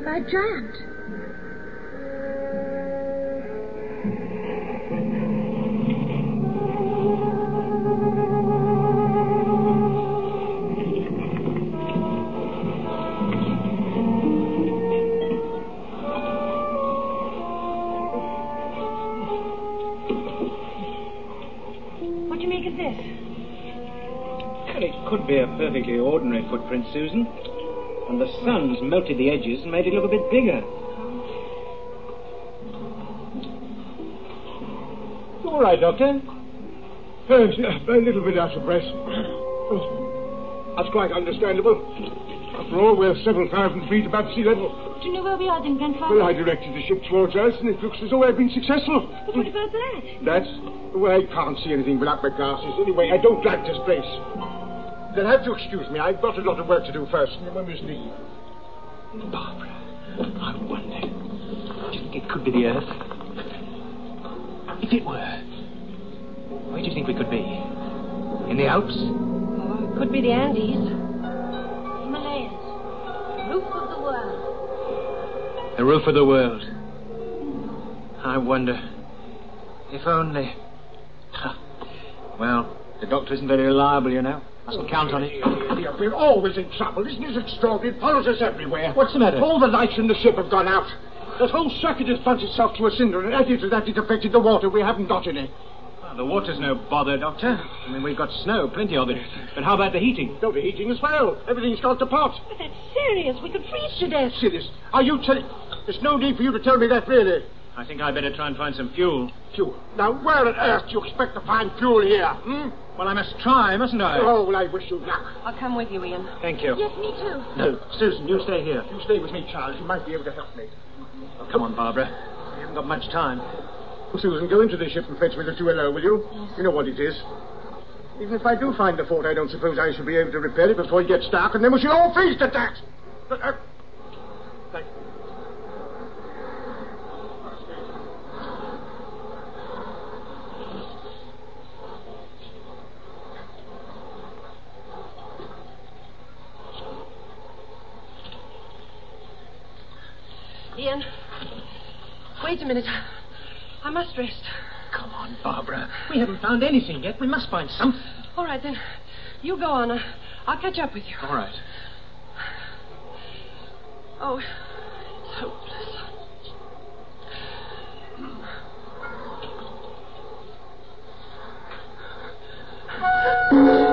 A giant. What do you make of this? Well, it could be a perfectly ordinary footprint, Susan. And the sun's melted the edges and made it look a bit bigger. All right, Doctor? Yes, a little bit out of breath. That's quite understandable. After all, we're several thousand feet above sea level. Do you know where we are then, Grandfather? Well, I directed the ship towards us, and it looks as though I've been successful. But what about that? That's... Well, I can't see anything without my glasses. Anyway, I don't like this place. You'll have to excuse me. I've got a lot of work to do first. You must leave. Barbara, I wonder. Do you think it could be the Earth? If it were, where do you think we could be? In the Alps? Oh, it could be the Andes. Himalayas. Roof of the world. The roof of the world. I wonder. If only. Well, the doctor isn't very reliable, you know. Mustn't count on it. We're always in trouble. Isn't this extraordinary? It follows us everywhere. What's the matter? All the lights in the ship have gone out. That whole circuit has bumped itself to a cinder, and added to that, it affected the water. We haven't got any. Well, the water's no bother, Doctor. I mean, we've got snow, plenty of it. But how about the heating? No, the heating as well. Everything's gone to pot. But that's serious. We could freeze to death. Serious? Are you telling... There's no need for you to tell me that, really. I think I'd better try and find some fuel. Fuel? Now, where on earth do you expect to find fuel here, Well, I must try, mustn't I? Oh, well, I wish you luck. I'll come with you, Ian. Thank you. Yes, me too. No, Susan, you stay here. You stay with me, Charles. You might be able to help me. Oh, come on, Barbara. We haven't got much time. Susan, go into the ship and fetch me the 2LO, will you? Yes. You know what it is. Even if I do find the fort, I don't suppose I shall be able to repair it before it gets dark, and then we shall all freeze to death. Thank you. Ian, wait a minute. I must rest. Come on, Barbara. We haven't found anything yet. We must find something. All right, then. You go on. I'll catch up with you. All right. Oh, it's hopeless.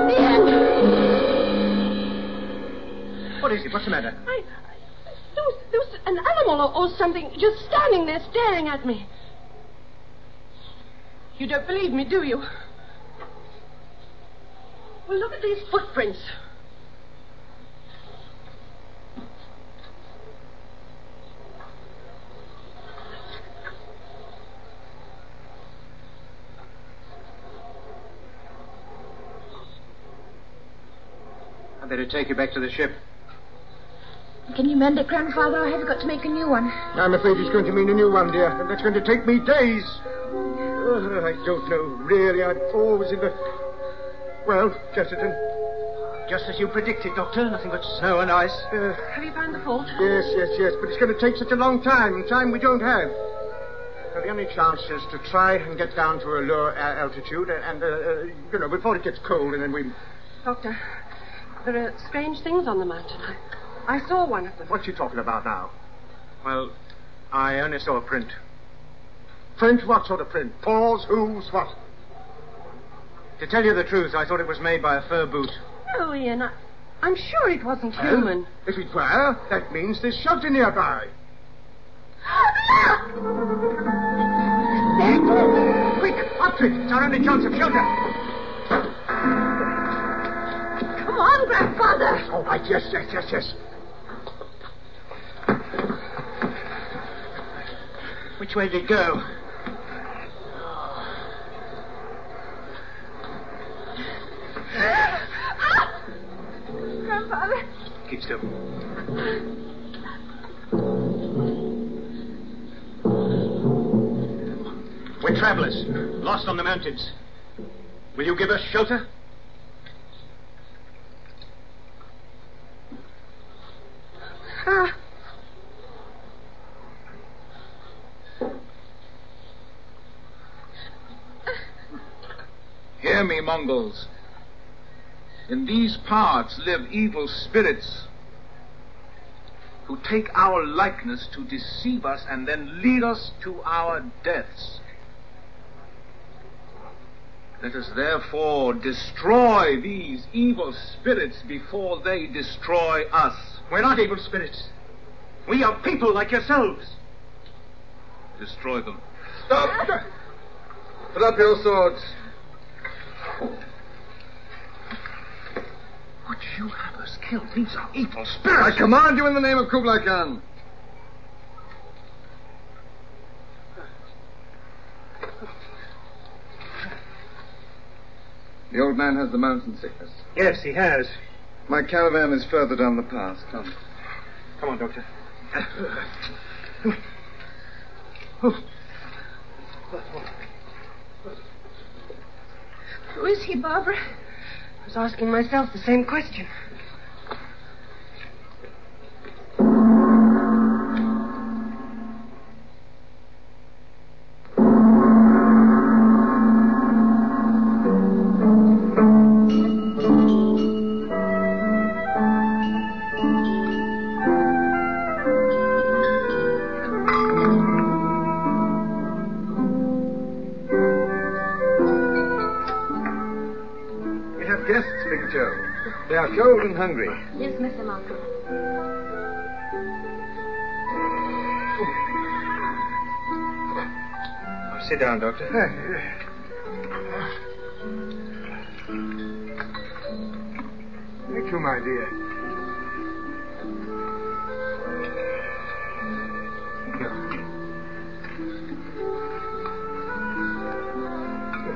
Ian! What is it? What's the matter? There was an animal or something just standing there staring at me. You don't believe me, do you? Well, look at these footprints. I'd better take you back to the ship. Can you mend it, Grandfather? I have got to make a new one. I'm afraid it's going to mean a new one, dear, and that's going to take me days. I don't know, really. I'm always in the... Well, Chesterton? Just as you predicted, Doctor. Nothing but snow and ice. Have you found the fault? Yes, but it's going to take such a long time we don't have. So the only chance is to try and get down to a lower altitude and before it gets cold, and then we... Doctor, there are strange things on the mountain. I saw one of them. What's she talking about now? Well, I only saw a print. Print? What sort of print? Paws? Whose? What? To tell you the truth, I thought it was made by a fur boot. No, Ian, I'm sure it wasn't human. If it were, that means there's shelter nearby. dead. Quick, up to it. It's our only chance of shelter. Come on, Grandfather. All right, yes. Which way did it go? Grandfather. Keep still. We're travelers, lost on the mountains. Will you give us shelter? Hear me, Mongols. In these parts live evil spirits who take our likeness to deceive us and then lead us to our deaths. Let us therefore destroy these evil spirits before they destroy us. We're not evil spirits. We are people like yourselves. Destroy them. Stop! Put up your swords. Would you have us kill? These are evil spirits. I command you in the name of Kublai Khan. The old man has the mountain sickness. Yes, he has. My caravan is further down the pass. Come. Come on, Doctor. Who is he, Barbara? I was asking myself the same question. They are cold and hungry. Yes, Mr. Malcolm. Oh, sit down, Doctor. Thank you, my dear.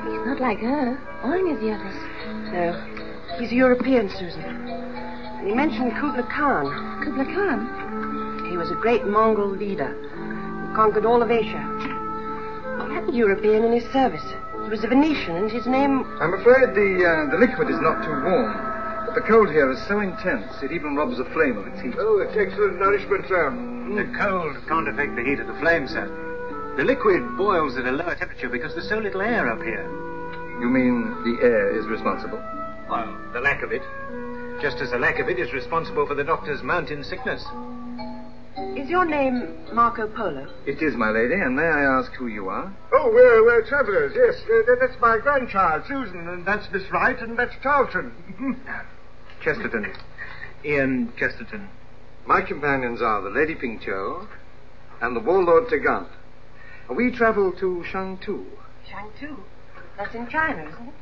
He's not like her, or any of the others. No. He's a European, Susan. And he mentioned Kublai Khan. Kublai Khan? He was a great Mongol leader who conquered all of Asia. He had a European in his service. He was a Venetian, and his name... I'm afraid the liquid is not too warm. But the cold here is so intense, it even robs a flame of its heat. Oh, it's excellent nourishment, sir. The cold can't affect the heat of the flame, sir. The liquid boils at a lower temperature because there's so little air up here. You mean the air is responsible? Well, the lack of it. Just as the lack of it is responsible for the doctor's mountain sickness. Is your name Marco Polo? It is, my lady, and may I ask who you are? Oh, we're travelers, yes. That's my grandchild, Susan, and that's Miss Wright, and that's Charlton. Chesterton. Ian Chesterton. My companions are the Lady Pingcho and the Warlord Tegant. We travel to Shangtu. Shangtu? That's in China, isn't it?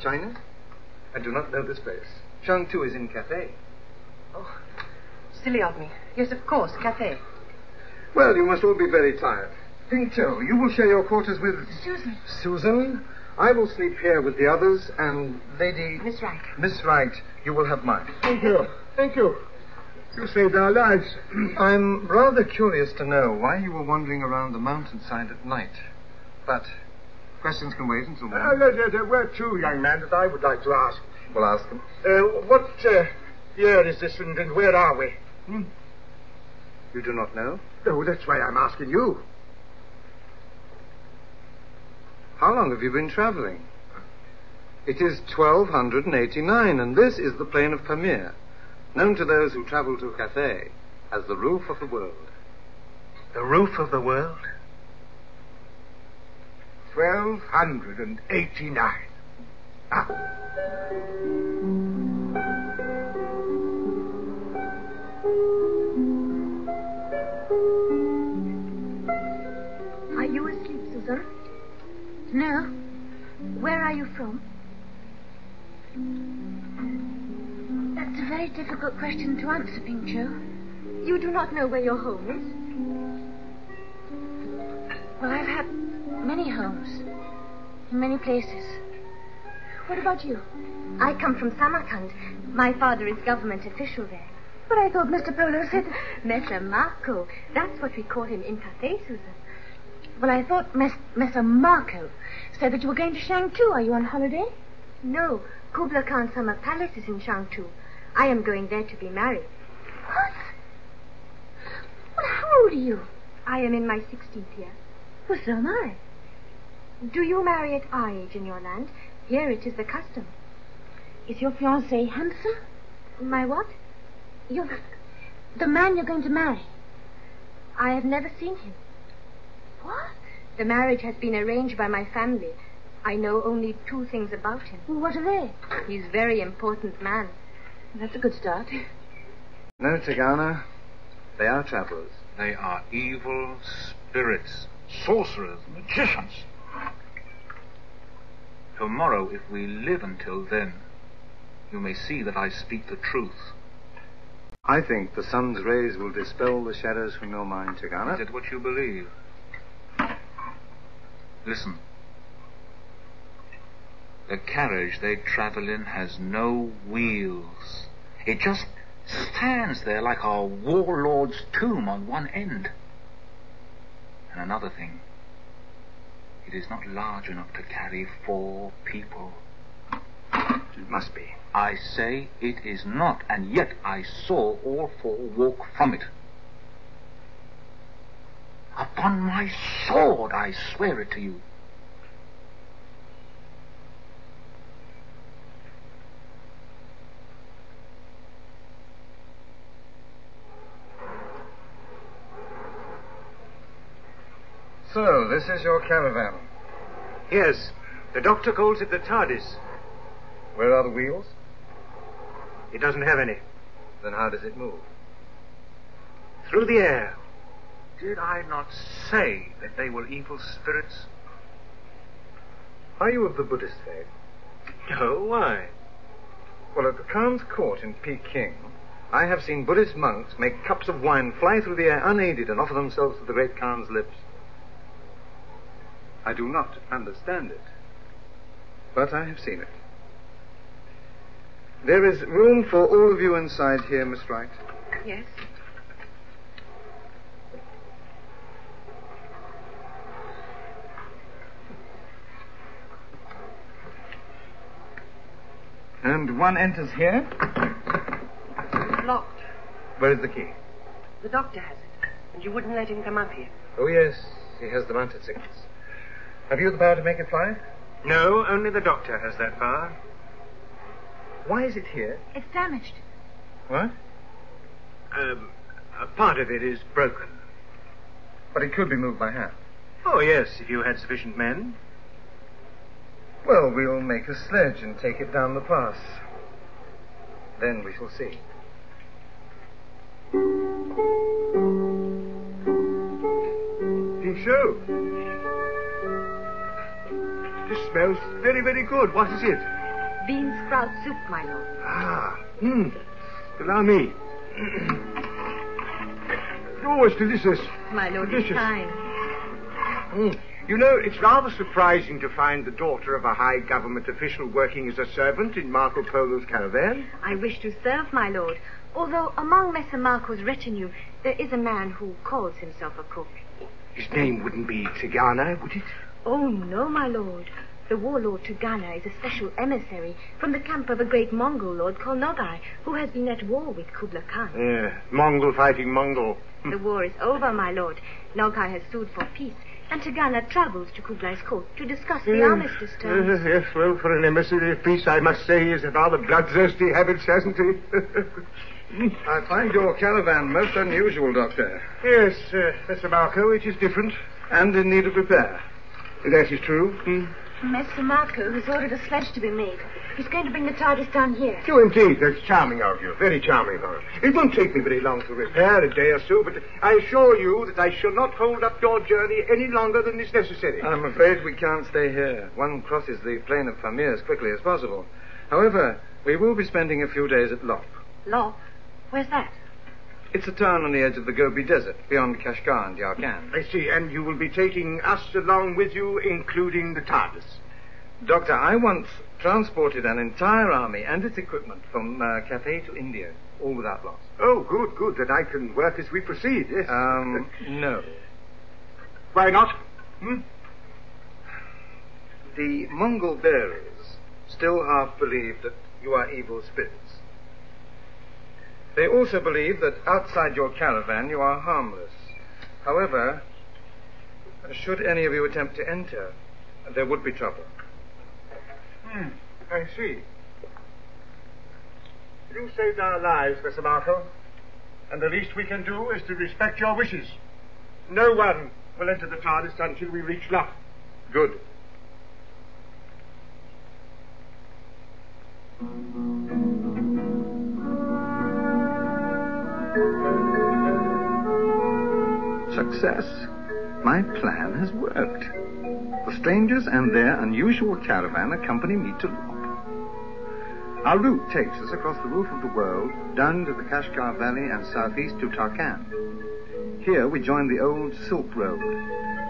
China? I do not know this place. Shangtu is in Cathay. Oh, silly of me. Yes, of course, Cathay. Well, you must all be very tired. Pingcho, you will share your quarters with... Susan. Susan? I will sleep here with the others, and Lady... Miss Wright. Miss Wright, you will have mine. Thank you. Thank you. You saved our lives. I'm rather curious to know why you were wandering around the mountainside at night. But questions can wait until morning. There were two young men that I would like to ask. We'll ask them. What year is this, and where are we? You do not know? Oh, that's why I'm asking you. How long have you been traveling? It is 1289, and this is the plain of Pamir, known to those who travel to Cathay as the roof of the world. The roof of the world? 1289. Ah. Are you asleep, Susan? No. Where are you from? That's a very difficult question to answer, Pincho. You do not know where your home is? Well, I've had many homes. In many places. What about you? I come from Samarkand. My father is government official there. But I thought Mr. Polo said... Messer Marco. That's what we call him in Cathay, Susan. Well, I thought Messer Marco said that you were going to Shangtu. Are you on holiday? No. Kubla Khan Summer Palace is in Shangtu. I am going there to be married. What? Well, how old are you? I am in my 16th year. Well, so am I. Do you marry at our age in your land? Here it is the custom. Is your fiancé handsome? My what? The man you're going to marry. I have never seen him. What? The marriage has been arranged by my family. I know only 2 things about him. Well, what are they? He's a very important man. That's a good start. No, Tigana. They are travelers. They are evil spirits, sorcerers, magicians. Tomorrow, if we live until then, you may see that I speak the truth. I think the sun's rays will dispel the shadows from your mind, Tigana. Is it what you believe? Listen. The carriage they travel in has no wheels. It just stands there like a warlord's tomb on one end. And another thing, it is not large enough to carry 4 people. It must be. I say it is not, and yet I saw all 4 walk from it. Upon my sword, I swear it to you. So, this is your caravan. Yes. The doctor calls it the TARDIS. Where are the wheels? It doesn't have any. Then how does it move? Through the air. Did I not say that they were evil spirits? Are you of the Buddhist faith? Oh, why? Well, at the Khan's court in Peking, I have seen Buddhist monks make cups of wine fly through the air unaided and offer themselves to the great Khan's lips. I do not understand it, but I have seen it. There is room for all of you inside here, Miss Wright. Yes. And one enters here. It's locked. Where is the key? The doctor has it. And you wouldn't let him come up here. Oh, yes. He has the mounted signals. Have you the power to make it fly? No, only the doctor has that power. Why is it here? It's damaged. What? A part of it is broken. But it could be moved by hand. Oh, yes, if you had sufficient men. Well, we'll make a sledge and take it down the pass. Then we shall see. Pinchot. This smells very, very good. What is it? Bean sprout soup, my lord. Ah, allow me. Oh, it's delicious. My lord Delicious. is kind. You know, it's rather surprising to find the daughter of a high government official working as a servant in Marco Polo's caravan. I wish to serve, my lord. Although among Messer Marco's retinue, there is a man who calls himself a cook. His name wouldn't be Tigana, would it? Oh, no, my lord. The warlord Tugana is a special emissary from the camp of a great Mongol lord called Nogai, who has been at war with Kubla Khan. Yeah, Mongol fighting Mongol. The war is over, my lord. Nogai has sued for peace, and Tugana travels to Kublai's court to discuss the armistice terms. Yes, well, for an emissary of peace, I must say he has a rather bloodthirsty habits, hasn't he? I find your caravan most unusual, Doctor. Yes, Mr. Marco, it is different. And in need of repair. That is true. Mr. Marco has ordered a sledge to be made. He's going to bring the TARDIS down here. Oh, indeed. That's charming of you. Very charming of you. It won't take me very long to repair, a day or so, but I assure you that I shall not hold up your journey any longer than is necessary. I'm afraid we can't stay here. One crosses the plain of Pamir as quickly as possible. However, we will be spending a few days at Lop. Lop? Where's that? It's a town on the edge of the Gobi Desert, beyond Kashgar and Yarkand. I see, and you will be taking us along with you, including the TARDIS. Doctor, I once transported an entire army and its equipment from Cathay to India, all without loss. Oh, good, good. Then I can work as we proceed, yes. No. Why not? The Mongol bearers still half believe that you are evil spirits. They also believe that outside your caravan you are harmless. However, should any of you attempt to enter, there would be trouble. I see. You saved our lives, Mr. Marco, and the least we can do is to respect your wishes. No one will enter the TARDIS until we reach Lop. Good. Success. My plan has worked. The strangers and their unusual caravan accompany me to Lop. Our route takes us across the roof of the world, down to the Kashgar Valley and southeast to Tarkan. Here we join the old Silk Road,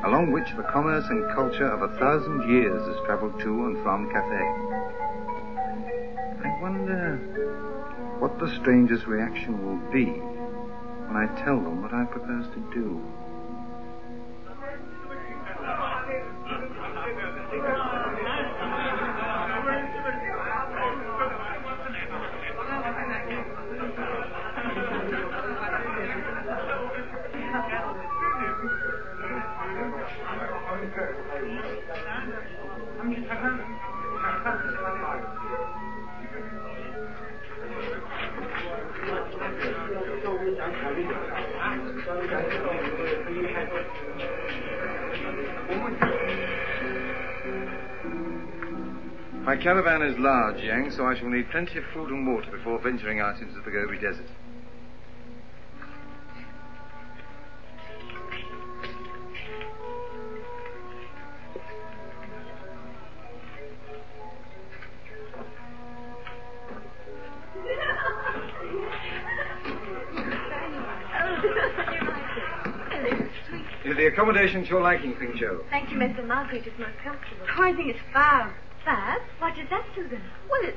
along which the commerce and culture of 1,000 years has traveled to and from Cathay. I wonder what the strangers' reaction will be when I tell them what I propose to do. My caravan is large, Yang, so I shall need plenty of food and water before venturing out into the Gobi Desert. Is the accommodation to your liking, Pingzhou? Thank you, Mr. Marco. It is most comfortable. Oh, I think it's fab. Fab? What is that, Susan? Well, it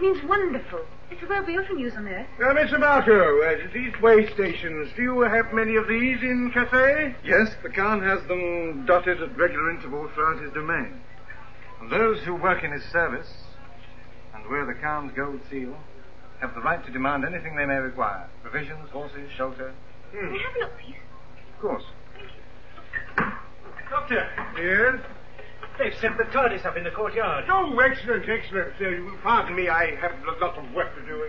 means wonderful. It's a word we often use on Earth. Now, Mr. Marco, these way stations, do you have many of these in Cathay? Yes, the Khan has them dotted at regular intervals throughout his domain. And those who work in his service and wear the Khan's gold seal have the right to demand anything they may require. Provisions, horses, shelter. Can I have a look, please? Of course. Doctor, Yes? they've set the TARDIS up in the courtyard. Oh, excellent, excellent. Pardon me, I have a lot of work to do.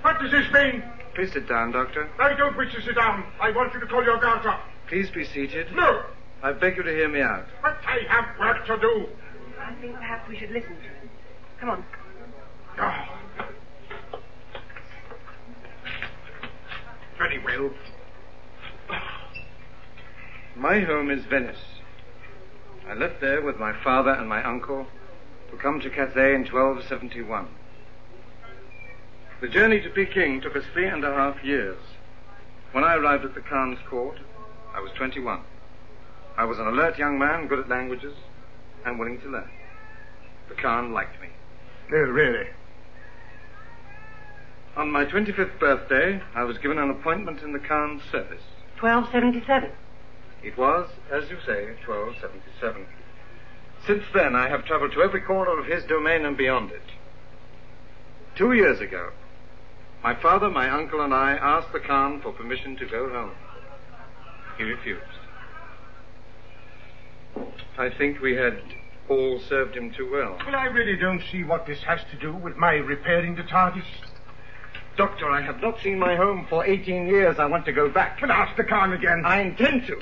What does this mean? Please sit down, Doctor. I don't wish to sit down. I want you to call your guards up. Please be seated. No, I beg you to hear me out. but I have work to do. I think perhaps we should listen to him. Come on. Oh. Very well. My home is Venice. I left there with my father and my uncle to come to Cathay in 1271. The journey to Peking took us 3.5 years. When I arrived at the Khan's court, I was 21. I was an alert young man, good at languages, and willing to learn. The Khan liked me. Oh, really? On my 25th birthday, I was given an appointment in the Khan's service. 1277. It was, as you say, 1277. Since then, I have traveled to every corner of his domain and beyond it. 2 years ago, my father, my uncle, and I asked the Khan for permission to go home. He refused. I think we had all served him too well. Well, I really don't see what this has to do with my repairing the TARDIS. Doctor, I have not seen my home for 18 years. I want to go back. But ask the Khan again. I intend to.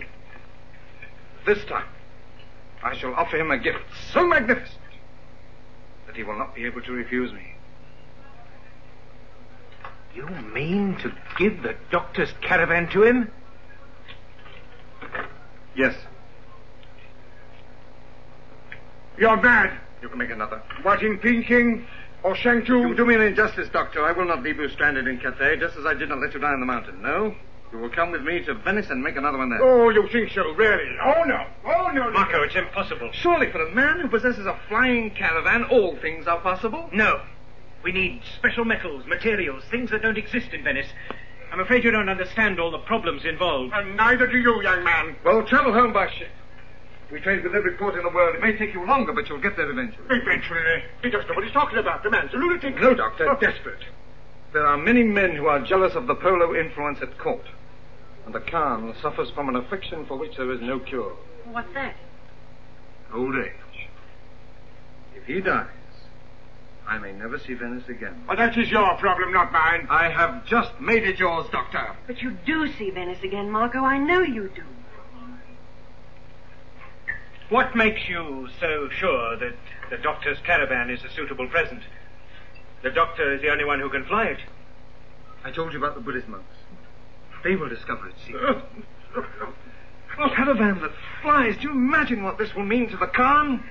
This time, I shall offer him a gift so magnificent that he will not be able to refuse me. You mean to give the doctor's caravan to him? Yes. You're mad. You can make another. What, in Peking or Shangtu? You do me an injustice, Doctor. I will not leave you stranded in Cathay, just as I did not let you die on the mountain. No. You will come with me to Venice and make another one there. Oh, you think so, really? Oh, no. Oh, no. Marco, it's impossible. Surely for a man who possesses a flying caravan, all things are possible. No. We need special metals, materials, things that don't exist in Venice. I'm afraid you don't understand all the problems involved. And neither do you, young man. Well, travel home by ship. We trade with every port in the world. It may take you longer, but you'll get there eventually. Eventually. He doesn't know what he's talking about. The man's a lunatic. No, Doctor. Desperate. There are many men who are jealous of the Polo influence at court. And the Khan suffers from an affliction for which there is no cure. What's that? Old age. If he dies, I may never see Venice again. Well, that is your problem, not mine. I have just made it yours, Doctor. But you do see Venice again, Marco. I know you do. What makes you so sure that the doctor's caravan is a suitable present? The doctor is the only one who can fly it. I told you about the Buddhist monks. They will discover its secret. A caravan that flies. Do you imagine what this will mean to the Khan?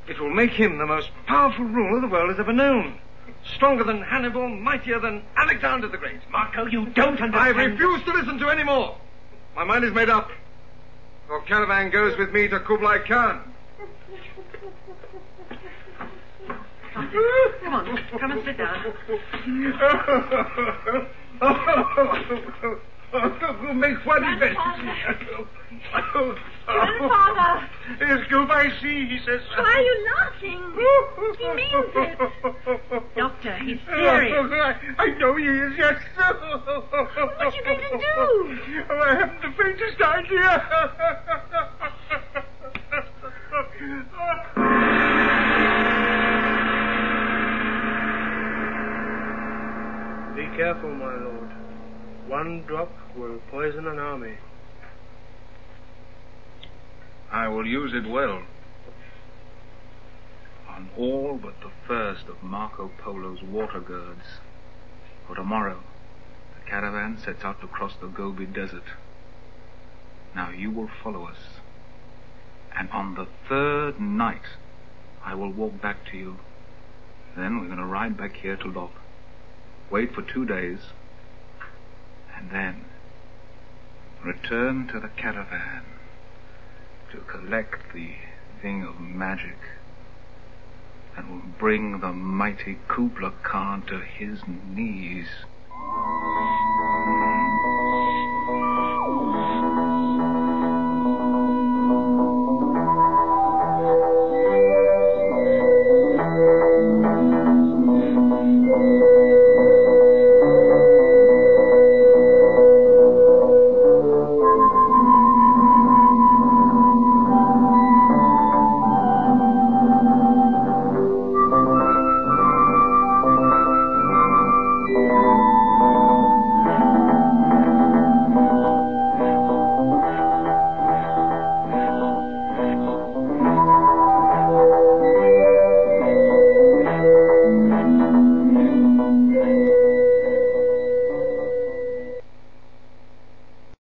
It will make him the most powerful ruler the world has ever known. Stronger than Hannibal, mightier than Alexander the Great. Marco, you don't understand. I refuse to listen to any more. My mind is made up. Your caravan goes with me to Kublai Khan. Come on, come and sit down. Make one event. Grandfather! It's Kublai See, he says. Why are you laughing? He means it. Doctor, he's serious. I know he is, yes. What are you going to do? Oh, I haven't the faintest idea. Be careful, my lord. One drop will poison an army. I will use it well. On all but the first of Marco Polo's water girds. For tomorrow, the caravan sets out to cross the Gobi Desert. Now you will follow us. And on the third night, I will walk back to you. Then we're going to ride back here to Lop. Wait for 2 days. And then return to the caravan to collect the thing of magic that will bring the mighty Kublai Khan to his knees.